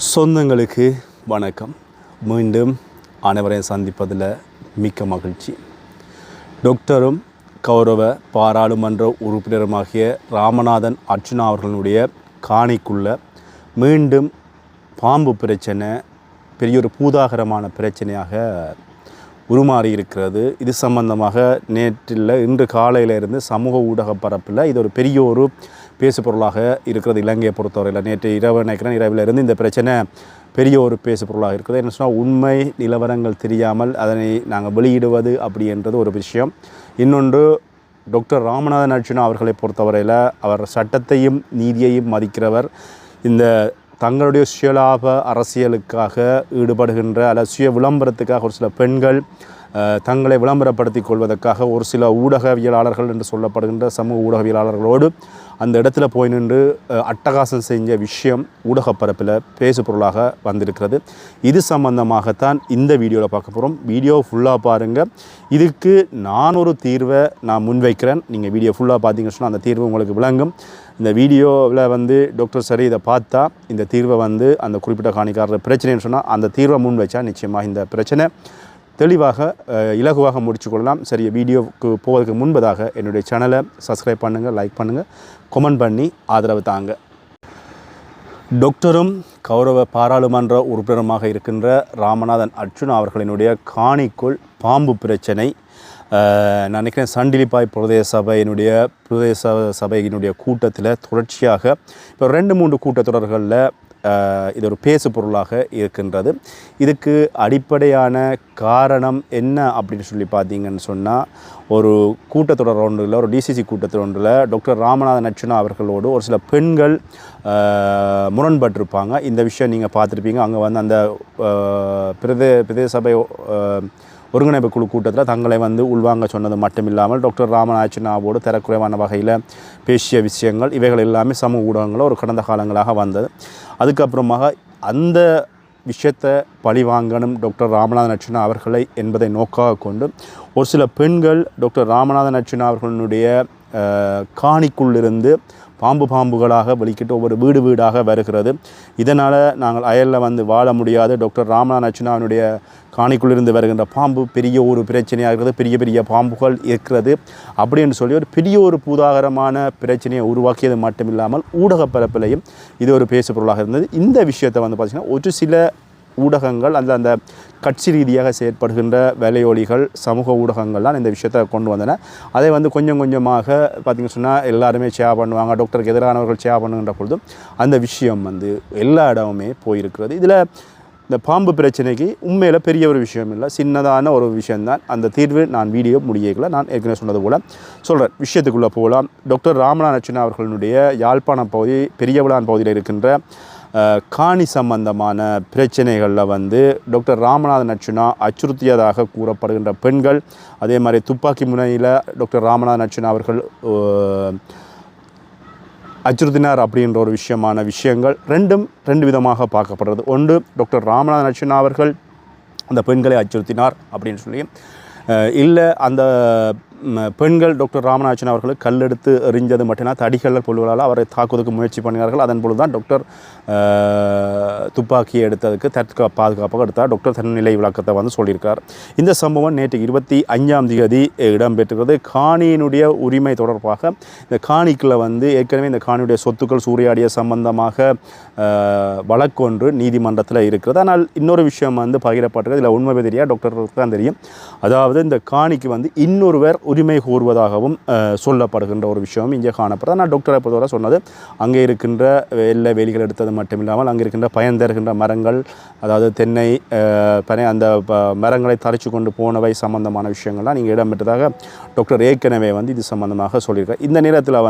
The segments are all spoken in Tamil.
சொந்தங்களுக்கு வணக்கம். மீண்டும் அனைவரையும் சந்திப்பதில் மிக்க மகிழ்ச்சி. டாக்டரும் கௌரவ பாராளுமன்ற உறுப்பினருமாகிய ராமநாதன் அர்ச்சுனா அவர்களுடைய காணிக்குள்ள மீண்டும் பாம்பு பிரச்சனை பெரிய ஒரு பூதாகரமான பிரச்சனையாக உருமாறி இருக்கிறது. இது சம்பந்தமாக இன்று காலையிலிருந்து சமூக ஊடக பரப்பில் இது ஒரு பெரிய ஒரு பேசுபொருளாக இருக்கிறது. இலங்கையை பொறுத்தவரையில் நேற்று இரவிலிருந்து இந்த பிரச்சனை பெரிய ஒரு பேசுபொருளாக இருக்கிறது. என்ன சொன்னால், உண்மை நிலவரங்கள் தெரியாமல் அதனை நாங்கள் வெளியிடுவது அப்படின்றது ஒரு விஷயம். இன்னொன்று, டாக்டர் ராமநாதன் அர்ச்சுனா அவர்களை பொறுத்தவரையில் அவர் சட்டத்தையும் நீதியையும் மதிக்கிறவர். இந்த தங்களுடைய சுயலாப அரசியலுக்காக ஈடுபடுகின்ற அல்லது சுய விளம்பரத்துக்காக ஒரு சில பெண்கள் தங்களை விளம்பரப்படுத்திக் கொள்வதற்காக ஒரு சில ஊடகவியலாளர்கள் என்று சொல்லப்படுகின்ற சமூக ஊடகவியலாளர்களோடு அந்த இடத்துல போய் நின்று அட்டகாசம் செஞ்ச விஷயம் ஊடகப்பரப்பில் பேசுபொருளாக வந்திருக்கிறது. இது சம்பந்தமாகத்தான் இந்த வீடியோவில் பார்க்க போகிறோம். வீடியோ ஃபுல்லாக பாருங்கள். இதுக்கு நான் ஒரு தீர்வை நான் முன்வைக்கிறேன். நீங்கள் வீடியோ ஃபுல்லாக பார்த்தீங்கன்னு சொன்னால் அந்த தீர்வு உங்களுக்கு விளங்கும். இந்த வீடியோவில் டாக்டர் சரி இதை பார்த்தா இந்த தீர்வை அந்த குறிப்பிட்ட காணிக்காரர் பிரச்சனைன்னு சொன்னால் அந்த தீர்வை முன் வச்சா நிச்சயமாக இந்த பிரச்சனை தெளிவாக இலகுவாக முடிச்சு கொள்ளலாம். சரி, வீடியோவுக்கு போவதற்கு முன்பதாக என்னுடைய சேனலை சப்ஸ்கிரைப் பண்ணுங்கள், லைக் பண்ணுங்கள், கமெண்ட் பண்ணி ஆதரவு தாங்க. டாக்டரும் கௌரவ பாராளுமன்ற உறுப்பினருமாக இருக்கின்ற ராமநாதன் அர்ச்சுனா அவர்களினுடைய காணிக்குள் பாம்பு பிரச்சனை நான் நினைக்கிறேன் சண்டிலிப்பாய் பிரதேச சபையினுடைய கூட்டத்தில் தொடர்ச்சியாக இப்போ 2-3 கூட்டத்தொடர்களில் இது ஒரு பேசு பொருளாக இருக்கின்றது. இதுக்கு அடிப்படையான காரணம் என்ன அப்படின்னு சொல்லி பார்த்தீங்கன்னு சொன்னால், ஒரு கூட்டத்தொடர் ஒன்றில், ஒரு டிசிசி கூட்டத்தொடர் ஒன்றில் டாக்டர் ராமநாதன் அர்ச்சுனா அவர்களோடு ஒரு சில பெண்கள் முரண்பட்டிருப்பாங்க. இந்த விஷயம் நீங்கள் பார்த்துருப்பீங்க. அங்கே அந்த பிரதேச சபை ஒருங்கிணைப்பு குழு கூட்டத்தில் தங்களை உள்வாங்க சொன்னது மட்டும் இல்லாமல் டாக்டர் ராமநாதன் அர்ச்சுனாவோடு தரக்குறைவான வகையில் பேசிய விஷயங்கள் இவைகள் எல்லாமே சமூக ஊடகங்களில் ஒரு கடந்த காலங்களாக வந்தது. அதுக்கப்புறமாக அந்த விஷயத்தை பழிவாங்கணும் டாக்டர் ராமநாதன் அர்ச்சுனா அவர்களை என்பதை நோக்காக கொண்டு ஒரு சில பெண்கள் டாக்டர் ராமநாதன் அர்ச்சுனா அவர்களுடைய காணிக்குள்ளிருந்து பாம்புகளாக வெளிக்கிட்டு ஒவ்வொரு வீடாக வருகிறது. இதனால் நாங்கள் அயலில் வாழ முடியாது, டாக்டர் ராமநாதன் அர்ச்சுனாவினுடைய காணிக்குள்ளிருந்து வருகின்ற பாம்பு பெரிய ஒரு பிரச்சனையாக இருக்கிறது, பெரிய பாம்புகள் இருக்கிறது அப்படின்னு சொல்லி ஒரு பெரிய ஒரு பூதாகரமான பிரச்சனையை உருவாக்கியது மட்டும் இல்லாமல் ஊடகப்பரப்பிலையும் இது ஒரு பேசுபொருளாக இருந்தது. இந்த விஷயத்தை பார்த்திங்கன்னா ஒரு சில ஊடகங்கள் அந்த கட்சி ரீதியாக செயற்படுகின்ற வேலையோலிகள் சமூக ஊடகங்கள்லாம் இந்த விஷயத்தை கொண்டு வந்தன. அதை கொஞ்சம் கொஞ்சமாக பார்த்திங்கன்னு சொன்னால் எல்லாருமே ஷேர் பண்ணுவாங்க. டாக்டருக்கு எதிரானவர்கள் ஷேர் பண்ணுகின்ற பொழுதும் அந்த விஷயம் எல்லா இடமுமே போயிருக்கிறது. இதில் இந்த பாம்பு பிரச்சனைக்கு உண்மையில் பெரிய ஒரு விஷயம் இல்லை, சின்னதான ஒரு விஷயம்தான். அந்த தீர்வு நான் வீடியோ முடியல, நான் ஏற்கனவே சொன்னது போல் சொல்கிறேன். விஷயத்துக்குள்ளே போகலாம். டாக்டர் ராமநாதன் அர்ச்சுனா அவர்களுடைய யாழ்ப்பாணம் பகுதி பெரியவிளான் பகுதியில் இருக்கின்ற காணி சம்பந்தமான பிரச்சனைகளில் டாக்டர் ராமநாதன் அர்ச்சுனா அச்சுறுத்தியதாக கூறப்படுகின்ற பெண்கள், அதே மாதிரி துப்பாக்கி முனையில் டாக்டர் ராமநாதன் அர்ச்சுனா அவர்கள் அச்சுறுத்தினார் அப்படின்ற ஒரு விஷயங்கள் ரெண்டு விதமாக பார்க்கப்படுறது. ஒன்று, டாக்டர் ராமநாதன் அர்ச்சுனா அவர்கள் அந்த பெண்களை அச்சுறுத்தினார் அப்படின்னு சொல்லி, இல்லை அந்த பெண்கள் டாக்டர் ராமநாதன் அர்ச்சுனா அவர்கள் கல்லெடுத்து எறிஞ்சது மட்டும்தான் தடிகள் பொருள்களால் அவரை தாக்குவதற்கு முயற்சி பண்ணினார்கள். அதன் பொழுது தான் டாக்டர் துப்பாக்கியை எடுத்ததுக்கு பாதுகாப்பாக எடுத்தார். டாக்டர் தன்னிலை விளக்கத்தை சொல்லியிருக்கார். இந்த சம்பவம் நேற்று 25ஆம் தேதி இடம்பெற்றுகிறது. காணியினுடைய உரிமை தொடர்பாக இந்த காணிக்குள்ள ஏற்கனவே இந்த காணியுடைய சொத்துக்கள் சூறையாடிய சம்பந்தமாக வழக்கு ஒன்று நீதிமன்றத்தில் இருக்கிறது. ஆனால் இன்னொரு விஷயம் பகிரப்பட்டிருக்கு. இதில் உண்மை தெரியா டாக்டருக்கு தான் தெரியும். அதாவது இந்த காணிக்கு இன்னொருவர் உரிமை கோருவதாகவும் சொல்லப்படுகின்ற ஒரு விஷயம் இங்கே காணப்படுது. நான் டாக்டரை பொறுத்தவரை சொன்னது, அங்கே இருக்கின்ற வெள்ளை வேலிகள் எடுத்தது மட்டும் இல்லாமல் அங்கே இருக்கின்ற பயன் தருகின்ற மரங்கள், அதாவது தென்னை அந்த மரங்களை தரிச்சு கொண்டு போனவை சம்பந்தமான விஷயங்கள்லாம் நீங்கள் இடம்பெற்றதாக டாக்டர் ஏற்கனவே இது சம்பந்தமாக சொல்லியிருக்கார். இந்த நேரத்தில்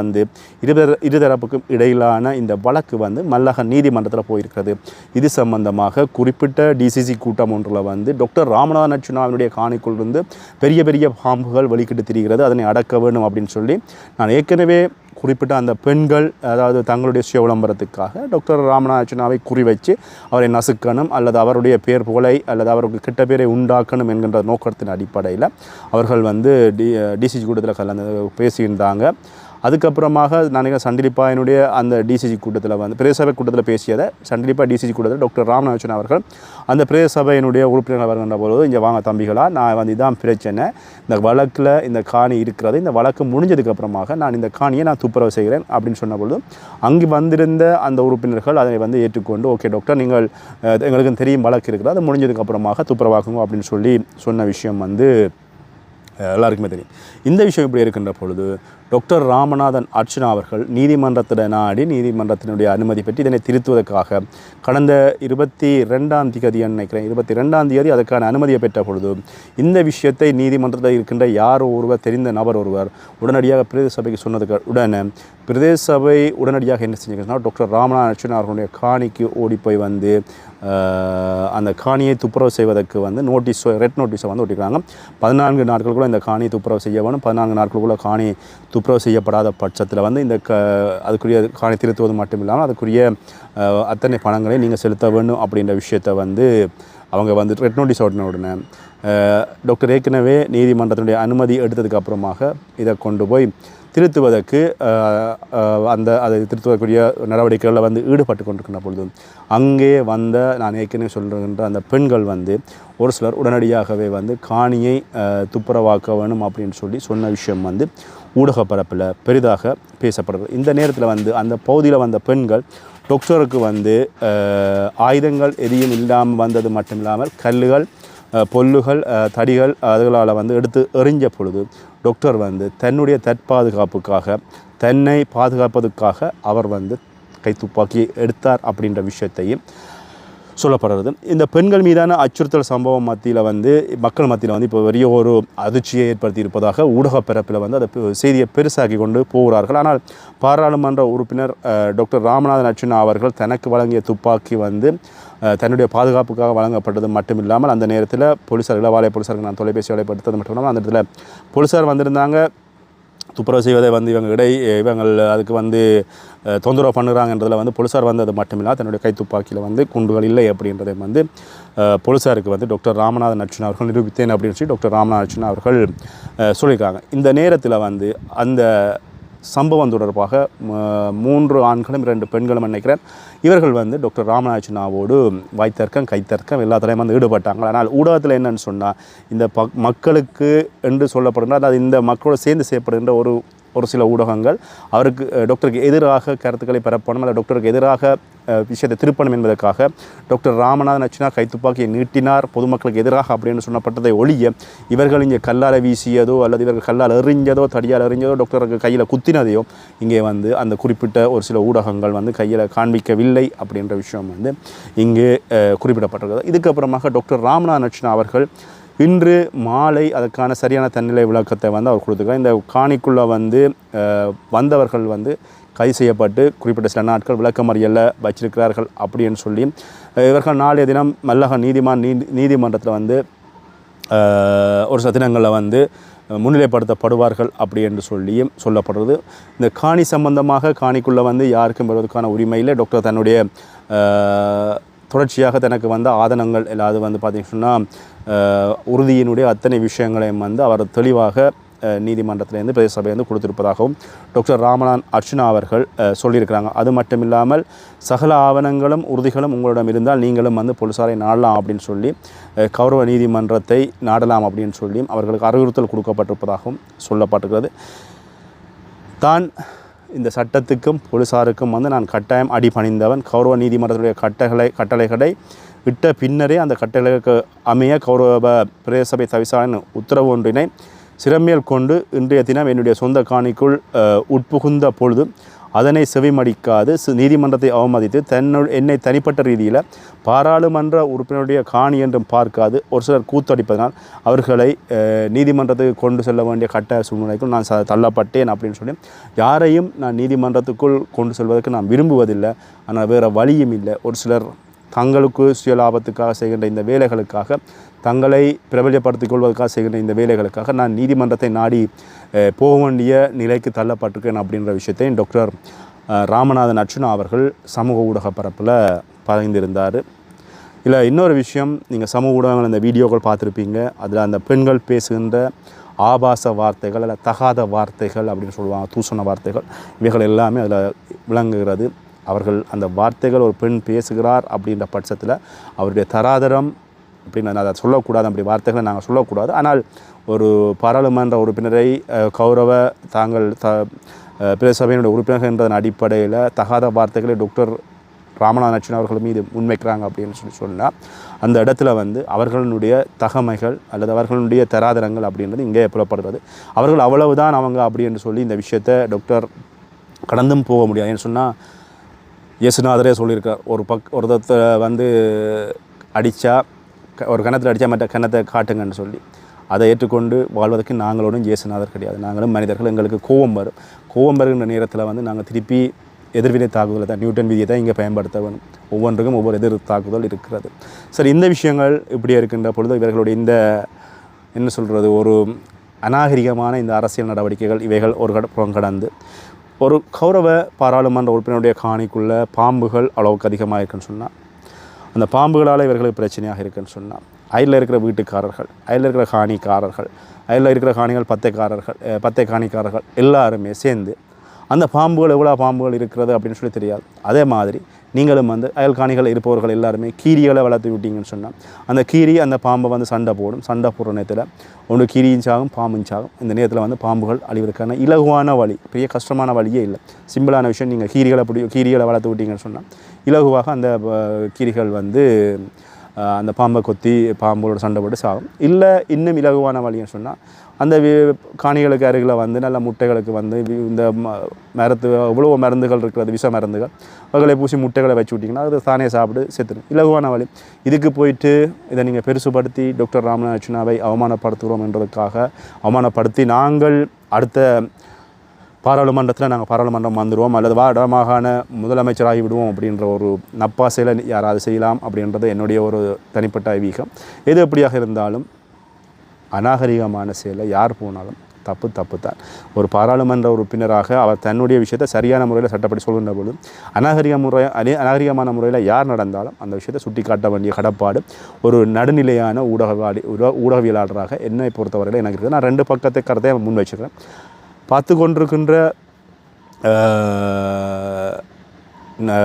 இருதரப்புக்கும் இடையிலான இந்த வழக்கு மல்லக நீதிமன்றத்தில் போயிருக்கிறது. இது சம்பந்தமாக குறிப்பிட்ட டிசிசி கூட்டம் ஒன்றில் டாக்டர் ராமநாதன் அர்ச்சுனாவினுடைய காணிக்குள் இருந்து பெரிய பாம்புகள் வெளிக்கிட்டு திரிகிறது, அதனை அடக்க வேண்டும் அப்படின்னு சொல்லி நான் ஏற்கனவே குறிப்பிட்ட அந்த பெண்கள், அதாவது தங்களுடைய சுய விளம்பரத்துக்காக டாக்டர் ராமநாதன் அர்ச்சுனாவை குறிவைச்சு அவரை நசுக்கணும் அல்லது அவருடைய பேர் புகழை அல்லது அவருக்கு கிட்ட பேரை உண்டாக்கணும் என்கின்ற நோக்கத்தின் அடிப்படையில் அவர்கள் டிசிசி கூட்டத்தில் கலந்து பேசியிருந்தாங்க. அதுக்கப்புறமாக நான் சண்டிலிப்பாயினுடைய அந்த டிசிசி கூட்டத்தில் வந்து பிரதேச சபை கூட்டத்தில் பேசியதை சண்டிலிப்பா டிசிசி கூட்டத்தில் டாக்டர் ராமநாதன் அவர்கள் அந்த பிரதேச சபையினுடைய உறுப்பினர்கள் வருகின்ற பொழுது இங்கே வாங்க தம்பிகளா நான் வந்து இதான் பிரச்சனை இந்த வழக்கில் இந்த காணி இருக்கிறது இந்த வழக்கு முடிஞ்சதுக்கப்புறமாக நான் இந்த காணியை நான் துப்புரவு செய்கிறேன் அப்படின்னு சொன்ன பொழுது அங்கே வந்திருந்த அந்த உறுப்பினர்கள் அதை வந்து ஏற்றுக்கொண்டு ஓகே டாக்டர் நீங்கள் எங்களுக்கு தெரியும் வழக்கு இருக்கிறது அது முடிஞ்சதுக்கப்புறமாக துப்புரவாக்குங்க அப்படின்னு சொல்லி சொன்ன விஷயம் வந்து எல்லாருக்குமே தெரியும். இந்த விஷயம் இப்படி இருக்கின்ற பொழுது டாக்டர் ராமநாதன் அர்ச்சனா அவர்கள் நீதிமன்றத்தில் நாடி நீதிமன்றத்தினுடைய அனுமதி பெற்று இதனை திருத்துவதற்காக கடந்த 22ஆம் தேதி நினைக்கிறேன் 22ஆம் தேதி அதற்கான அனுமதியை பெற்ற பொழுது இந்த விஷயத்தை நீதிமன்றத்தில் இருக்கின்ற யார் ஒருவர் தெரிந்த நபர் ஒருவர் உடனடியாக பிரதேச சபைக்கு சொன்னதுக்கு உடனே பிரதேச சபை உடனடியாக என்ன செஞ்சுங்கன்னா டாக்டர் ராமநாதன் அர்ச்சனா அவர்களுடைய காணிக்கு ஓடி போய் வந்து அந்த காணியை துப்புரவு செய்வதற்கு வந்து ரெட் நோட்டீஸை வந்து ஒட்டிக்கிறாங்க. 14 நாட்களுக்குள்ள இந்த காணியை துப்புரவு செய்ய வேணும். 14 நாட்களுக்குள்ள காணி துப்புரவு செய்யப்படாத பட்சத்தில் வந்து இந்த அதுக்குரிய காணி திருத்துவது மட்டும் இல்லாமல் அதுக்குரிய அத்தனை பணங்களை நீங்கள் செலுத்த வேண்டும் அப்படின்ற விஷயத்தை வந்து அவங்க வந்து ரெட் நோட்டீஸ் ஓட்டின உடனே டாக்டர் ஏற்கனவே நீதிமன்றத்தினுடைய அனுமதி எடுத்ததுக்கு அப்புறமாக இதை கொண்டு போய் திருத்துவதற்கு அதை திருத்துவதற்குரிய நடவடிக்கைகளில் வந்து ஈடுபட்டு கொண்டிருக்கின்ற பொழுது அங்கே வந்த நான் ஏற்கனவே சொல்கின்ற அந்த பெண்கள் வந்து ஒரு சிலர் உடனடியாகவே வந்து காணியை துப்புரவாக்க வேணும் அப்படின்னு சொல்லி சொன்ன விஷயம் வந்து ஊடக பரப்பில் பெரிதாக பேசப்படுறது. இந்த நேரத்தில் வந்து அந்த பகுதியில் வந்த பெண்கள் டாக்டருக்கு வந்து ஆயுதங்கள் எதையும் இல்லாமல் வந்தது மட்டும் இல்லாமல் கல்லுகள் பொல்லுகள் தடிகள் அதுகளால் வந்து எடுத்து எறிஞ்ச பொழுது டாக்டர் வந்து தன்னுடைய தற்பாதுகாப்புக்காக தன்னை பாதுகாப்பதற்காக அவர் வந்து கைத்துப்பாக்கியை எடுத்தார் அப்படின்ற விஷயத்தையும் சொல்லப்படுறது. இந்த பெண்கள் மீதான அச்சுறுத்தல் சம்பவம் மத்தியில் வந்து மக்கள் மத்தியில் வந்து இப்போ பெரிய ஒரு அதிர்ச்சியை ஏற்படுத்தி இருப்பதாக ஊடக பரப்பில் வந்து அதை செய்தியை பெருசாக்கி கொண்டு போகிறார்கள். ஆனால் பாராளுமன்ற உறுப்பினர் டாக்டர் ராமநாதன் அர்ச்சனா அவர்கள் தனக்கு வழங்கிய துப்பாக்கி வந்து தன்னுடைய பாதுகாப்புக்காக வழங்கப்பட்டது மட்டும் இல்லாமல் அந்த நேரத்தில் போலீஸார் இளவாலை போலீஸாருக்கு நான் தொலைபேசி வேலைப்படுத்தது மட்டும் இல்லாமல் அந்த இடத்துல போலீஸார் வந்திருந்தாங்க. துப்புரவு செய்வதை வந்து இவங்கள் அதுக்கு வந்து தொந்தரவு பண்ணுறாங்கன்றதில் வந்து போலீஸார் வந்து அது மட்டுமில்லை தன்னுடைய கைத்துப்பாக்கியில் வந்து குண்டுகள் இல்லை அப்படின்றதை வந்து போலீஸாருக்கு வந்து டாக்டர் ராமநாதன் அர்ச்சனா அவர்கள் நிரூபித்தேன் அப்படின்னு சொல்லி டாக்டர் ராமநாதன் அர்ச்சனா அவர்கள் சொல்லியிருக்காங்க. இந்த நேரத்தில் வந்து அந்த சம்பவம் தொடர்பாக 3 ஆண்களும் 2 பெண்களும் நினைக்கிறேன் இவர்கள் வந்து டாக்டர் ராமநாதனாவோடு வாய்த்தர்க்கம் கைத்தர்க்கம் எல்லாத்துலேயும் வந்து ஈடுபட்டாங்க. ஆனால் ஊடகத்தில் என்னன்னு சொன்னால் இந்த மக்களுக்கு என்று சொல்லப்படுகின்ற அதாவது இந்த மக்களோடு சேர்ந்து செய்யப்படுகின்ற ஒரு சில ஊடகங்கள் அவருக்கு டாக்டருக்கு எதிராக கருத்துக்களை பரப்பணும் அல்ல டாக்டருக்கு எதிராக விஷயத்தை திருப்பணும் என்பதற்காக டாக்டர் ராமநாதன் அர்ச்சனா கைத்துப்பாக்கியை நீட்டினார் பொதுமக்களுக்கு எதிராக அப்படின்னு சொன்னப்பட்டதை ஒழிய இவர்கள் இங்கே கல்லால் வீசியதோ அல்லது இவர்கள் கல்லால் எறிஞ்சதோ தடியால் எறிஞ்சதோ டாக்டருக்கு கையில் குத்தினதையோ இங்கே வந்து அந்த குறிப்பிட்ட ஒரு சில ஊடகங்கள் வந்து கையில் காண்பிக்கவில்லை அப்படின்ற விஷயம் வந்து இங்கே குறிப்பிடப்பட்டிருக்கிறது. இதுக்கப்புறமாக டாக்டர் ராமநாதன் அர்ச்சனா அவர்கள் இன்று மாலை அதற்கான சரியான தன்னிலை விளக்கத்தை வந்து அவர் கொடுத்துருக்கார். இந்த காணிக்குள்ளே வந்து வந்தவர்கள் வந்து கைது செய்யப்பட்டு குறிப்பிட்ட சில நாட்கள் விளக்கமறியலில் வச்சிருக்கிறார்கள் அப்படின்னு சொல்லி இவர்கள் நாளைய தினம் மல்லக நீதிமன்றத்தில் வந்து ஒரு சில தினங்களில் வந்து முன்னிலைப்படுத்தப்படுவார்கள் அப்படி என்று சொல்லியும் சொல்லப்படுறது. இந்த காணி சம்பந்தமாக காணிக்குள்ளே வந்து யாருக்கும் வருவதற்கான உரிமையில் டாக்டர் தன்னுடைய தொடர்ச்சியாக தனக்கு வந்த ஆதனங்கள் எல்லாது வந்து பார்த்திங்கன்னா உறுதியினுடைய அத்தனை விஷயங்களையும் வந்து அவர் தெளிவாக நீதிமன்றத்திலேருந்து பிரதேச சபையிலேருந்து கொடுத்திருப்பதாகவும் டாக்டர் ராமநாதன் அர்ச்சனா அவர்கள் சொல்லியிருக்கிறாங்க. அது மட்டும் இல்லாமல் சகல ஆவணங்களும் உறுதிகளும் உங்களிடம் இருந்தால் நீங்களும் வந்து போலீஸாரை நாடலாம் அப்படின்னு சொல்லி கௌரவ நீதிமன்றத்தை நாடலாம் அப்படின்னு சொல்லி அவர்களுக்கு அறிவுறுத்தல் கொடுக்கப்பட்டிருப்பதாகவும் சொல்லப்பட்டிருக்கிறது. தான் இந்த சட்டத்துக்கும் போலீஸாருக்கும் வந்து நான் கட்டாயம் அடிபணிந்தவன் கௌரவ நீதிமன்றத்துடைய கட்டளைகளை விட்ட பின்னரே அந்த கட்டளைகளுக்கு அமைய கௌரவ பிரதேச சபை தவிசாளன் உத்தரவு ஒன்றினை சிறமேல் கொண்டு இன்றைய தினம் என்னுடைய சொந்த காணிக்குள் உட்புகுந்த பொழுது அதனை செவிமடிக்காது நீதிமன்றத்தை அவமதித்து என்னை தனிப்பட்ட ரீதியில் பாராளுமன்ற உறுப்பினருடைய காணி என்றும் பார்க்காது ஒரு சிலர் கூத்தடிப்பதனால் அவர்களை நீதிமன்றத்துக்கு கொண்டு செல்ல வேண்டிய கட்ட சூழ்நிலைக்கும் நான் தள்ளப்பட்டேன் அப்படின்னு சொல்லி யாரையும் நான் நீதிமன்றத்துக்குள் கொண்டு செல்வதற்கு நான் விரும்புவதில்லை. ஆனால் வேறு வழியும் இல்லை. ஒரு சிலர் தங்களுக்கு சுயலாபத்துக்காக செய்கின்ற இந்த வேலைகளுக்காக தங்களை பிரபல்யப்படுத்திக் கொள்வதற்காக செய்கின்ற இந்த வேலைகளுக்காக நான் நீதிமன்றத்தை நாடி போக வேண்டிய நிலைக்கு தள்ளப்பட்டிருக்கேன் அப்படின்ற விஷயத்தை டாக்டர் ராமநாதன் அர்ச்சனா அவர்கள் சமூக ஊடக பரப்பில் பகிர்ந்திருந்தார். இல்லை இன்னொரு விஷயம் நீங்கள் சமூக ஊடகங்கள் அந்த வீடியோக்கள் பார்த்துருப்பீங்க. அதில் அந்த பெண்கள் பேசுகின்ற ஆபாச வார்த்தைகள் அல்ல தகாத வார்த்தைகள் அப்படின்னு சொல்லுவாங்க, தூசண வார்த்தைகள், இவைகள் எல்லாமே அதில் விளங்குகிறது. அவர்கள் அந்த வார்த்தைகள் ஒரு பெண் பேசுகிறார் அப்படின்ற பட்சத்தில் அவருடைய தராதரம் அப்படின்னு அதை சொல்லக்கூடாது, அப்படி வார்த்தைகளை நாங்கள் சொல்லக்கூடாது. ஆனால் ஒரு பாராளுமன்ற உறுப்பினரை கௌரவ தாங்கள் பிரதேசபையினுடைய உறுப்பினர்கள் என்பதன் அடிப்படையில் தகாத வார்த்தைகளை டாக்டர் ராமநாதன் அர்ச்சுனா அவர்கள் மீது முன்வைக்கிறாங்க அப்படின்னு சொன்னால் அந்த இடத்துல வந்து அவர்களுடைய தகமைகள் அல்லது அவர்களுடைய தராதரங்கள் அப்படின்றது இங்கே புலப்படுறது. அவர்கள் அவ்வளவுதான் அவங்க அப்படி என்று சொல்லி இந்த விஷயத்தை டாக்டர் கடந்தும் போக முடியாது. ஏன்னு சொன்னால் இயேசுநாதரே சொல்லியிருக்கார், ஒருத்தத்தை வந்து அடித்தா ஒரு கணத்தில் அடித்தா மற்ற கணத்தை காட்டுங்கன்னு சொல்லி அதை ஏற்றுக்கொண்டு வாழ்வதற்கு நாங்களோடும் இயேசுநாதர் கிடையாது. நாங்களும் மனிதர்கள், எங்களுக்கு கோபம் வரும். கோபம் வருகின்ற நேரத்தில் வந்து நாங்கள் திருப்பி எதிர்வினை தாக்குதலை தான், நியூட்டன் விதியை தான் இங்கே பயன்படுத்த வேணும். ஒவ்வொன்றுக்கும் ஒவ்வொரு எதிர் தாக்குதல் இருக்கிறது. சரி, இந்த விஷயங்கள் இப்படி இருக்கின்ற பொழுது இவர்களுடைய இந்த என்ன சொல்கிறது ஒரு அநாகரிகமான இந்த அரசியல் நடவடிக்கைகள் இவைகள் ஒரு புறம் கடந்து ஒரு கௌரவ பாராளுமன்ற உறுப்பினருடைய காணிக்குள்ளே பாம்புகள் அளவுக்கு அதிகமாக இருக்குன்னு சொன்னால் அந்த பாம்புகளால் இவர்களுக்கு பிரச்சனையாக இருக்குன்னு சொன்னால் அயலில் இருக்கிற வீட்டுக்காரர்கள், அயலில் இருக்கிற காணிக்காரர்கள், அயலில் இருக்கிற காணிகள் பத்தை காணிக்காரர்கள் எல்லாருமே சேர்ந்து அந்த பாம்புகள் எவ்வளோ பாம்புகள் இருக்கிறது அப்படின்னு சொல்லி தெரியாது. அதே மாதிரி நீங்களும் வந்து அயல் காணிகள் இருப்பவர்கள் எல்லாருமே கீரிகளை வளர்த்து விட்டீங்கன்னு சொன்னால் அந்த கீரி அந்த பாம்பை வந்து சண்டை போடும். சண்டை போடுற நேரத்தில் ஒன்று கீரியும் சாகும், பாம்பும் சாகும். இந்த நேரத்தில் வந்து பாம்புகள் அழிவதற்கான இலகுவான வழி, பெரிய கஷ்டமான வழியே இல்லை. சிம்பிளான விஷயம், நீங்கள் கீரிகளை வளர்த்து விட்டீங்கன்னு சொன்னால் இலகுவாக அந்த கீரிகள் வந்து அந்த பாம்பை கொத்தி பாம்புகளோட சண்டை போட்டு சாகும். இல்லை இன்னும் இலகுவான வழின்னு சொன்னால் அந்த காணிகளுக்கு அருகில் வந்து நல்ல முட்டைகளுக்கு வந்து இந்த இவ்வளோ மருந்துகள் இருக்கிறது, விஷ மருந்துகள், அவர்களை பூசி முட்டைகளை வச்சு விட்டிங்கன்னா அது தானே சாப்பிட்டு செத்துடும். இலகுவான வழி. இதுக்கு போயிட்டு இதை நீங்கள் பெருசுபடுத்தி டாக்டர் ராமநாதன் அர்ச்சுனாவை அவமானப்படுத்துகிறோம் என்றதுக்காக அவமானப்படுத்தி நாங்கள் அடுத்த பாராளுமன்றத்தில் நாங்கள் பாராளுமன்றம் வந்துடுவோம் அல்லது வட மாகாண முதலமைச்சராகி விடுவோம் அப்படின்ற ஒரு நப்பாசையில் யாராவது செய்யலாம் அப்படின்றது என்னுடைய ஒரு தனிப்பட்ட ஐவீகம். எது எப்படியாக இருந்தாலும் அநாகரிகமான செயலை யார் போனாலும் தப்பு தான். ஒரு பாராளுமன்ற உறுப்பினராக அவர் தன்னுடைய விஷயத்தை சரியான முறையில் சட்டப்படி சொல்கின்ற பொழுது அநாகரிகமான முறையில் யார் நடந்தாலும் அந்த விஷயத்தை சுட்டி காட்ட வேண்டிய கடப்பாடு ஒரு நடுநிலையான ஊடகவியலாளராக என்னை பொறுத்தவரையில் எனக்கு இருக்குது. நான் 2 பக்கத்தை கருத்தை முன் வச்சுக்கிறேன். பார்த்து கொண்டிருக்கின்ற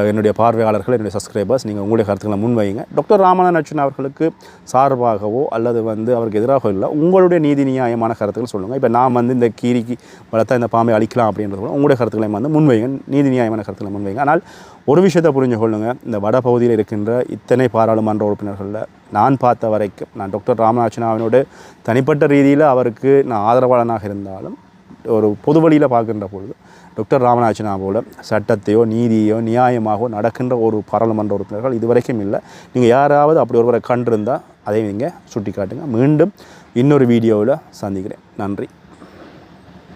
என்னுடைய பார்வையாளர்கள், என்னுடைய சப்ஸ்கிரைபர்ஸ், நீங்கள் உங்களுடைய கருத்துக்களை முன்வைங்க. டாக்டர் ராமநாதன் அர்ச்சுனா அவர்களுக்கு சார்பாகவோ அல்லது வந்து அவருக்கு எதிராக இல்லை, உங்களுடைய நீதி நியாயமான கருத்துக்கள் சொல்லுங்கள். இப்போ நான் வந்து இந்த கீரிக்கு வளர்த்தா இந்த பாம்பை அழிக்கலாம் அப்படின்றது உங்களுடைய கருத்துக்களை வந்து முன்வைங்க, நீதி நியாயமான கருத்துக்களை முன்வைங்க. ஆனால் ஒரு விஷயத்தை புரிஞ்சு கொள்ளுங்கள், இந்த வட பகுதியில் இருக்கின்ற இத்தனை பாராளுமன்ற உறுப்பினர்களில் நான் பார்த்த வரைக்கும் நான் டாக்டர் ராமநாதன் அர்ச்சுனாவினோட தனிப்பட்ட ரீதியில் அவருக்கு நான் ஆதரவாளனாக இருந்தாலும் ஒரு பொது வழியில் பார்க்கின்ற பொழுது டாக்டர் ராமநாதன் அர்ச்சுனா போல சட்டத்தையோ நீதியோ நியாயமாகவோ நடக்கின்ற ஒரு பாராளுமன்ற உறுப்பினர்கள் இதுவரைக்கும் இல்லை. நீங்கள் யாராவது அப்படி ஒருவரை கண்டிருந்தால் அதை நீங்கள் சுட்டி காட்டுங்க. மீண்டும் இன்னொரு வீடியோவில் சந்திக்கிறேன். நன்றி.